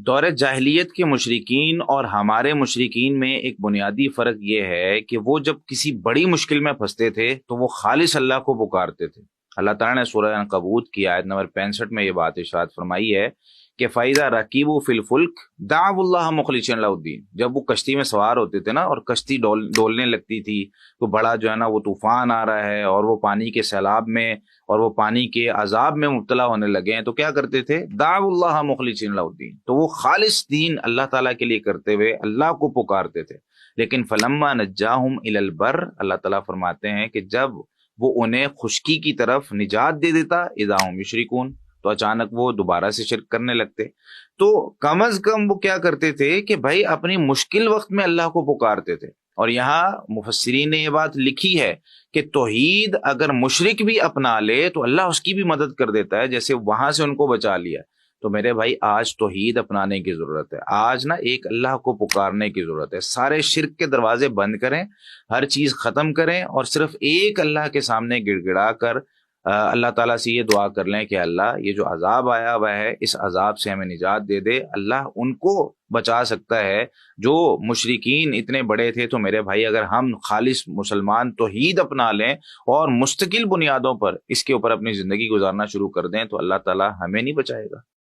دور جاہلیت کے مشرکین اور ہمارے مشرکین میں ایک بنیادی فرق یہ ہے کہ وہ جب کسی بڑی مشکل میں پھنستے تھے تو وہ خالص اللہ کو پکارتے تھے۔ اللہ تعالیٰ نے سورہ عنکبوت کی آیت نمبر 65 میں یہ بات ارشاد فرمائی ہے کہ فَإِذَا رَكِبُوا فِي الْفُلْكِ دَعَوُا اللَّهَ مُخْلِصِينَ لَهُ الدِّينَ، جب وہ کشتی میں سوار ہوتے تھے نا اور کشتی ڈولنے لگتی تھی تو بڑا جو ہے نا وہ طوفان آ رہا ہے اور وہ پانی کے سیلاب میں اور وہ پانی کے عذاب میں مبتلا ہونے لگے ہیں، تو کیا کرتے تھے؟ دعوا اللہ مخلصین لہ الدین، تو وہ خالص دین اللہ تعالیٰ کے لیے کرتے ہوئے اللہ کو پکارتے تھے۔ لیکن فلما نجاہم الی البر، اللہ تعالیٰ فرماتے ہیں کہ جب وہ انہیں خشکی کی طرف نجات دے دیتا اذا ہم یشرکون، تو اچانک وہ دوبارہ سے شرک کرنے لگتے۔ تو کم از کم وہ کیا کرتے تھے کہ بھائی اپنی مشکل وقت میں اللہ کو پکارتے تھے۔ اور یہاں مفسرین نے یہ بات لکھی ہے کہ توحید اگر مشرک بھی اپنا لے تو اللہ اس کی بھی مدد کر دیتا ہے، جیسے وہاں سے ان کو بچا لیا۔ تو میرے بھائی آج توحید اپنانے کی ضرورت ہے، آج نا ایک اللہ کو پکارنے کی ضرورت ہے۔ سارے شرک کے دروازے بند کریں، ہر چیز ختم کریں اور صرف ایک اللہ کے سامنے گڑ گڑا کر اللہ تعالیٰ سے یہ دعا کر لیں کہ اللہ یہ جو عذاب آیا ہوا ہے اس عذاب سے ہمیں نجات دے دے۔ اللہ ان کو بچا سکتا ہے جو مشرکین اتنے بڑے تھے۔ تو میرے بھائی اگر ہم خالص مسلمان توحید اپنا لیں اور مستقل بنیادوں پر اس کے اوپر اپنی زندگی گزارنا شروع کر دیں تو اللہ تعالیٰ ہمیں نہیں بچائے گا۔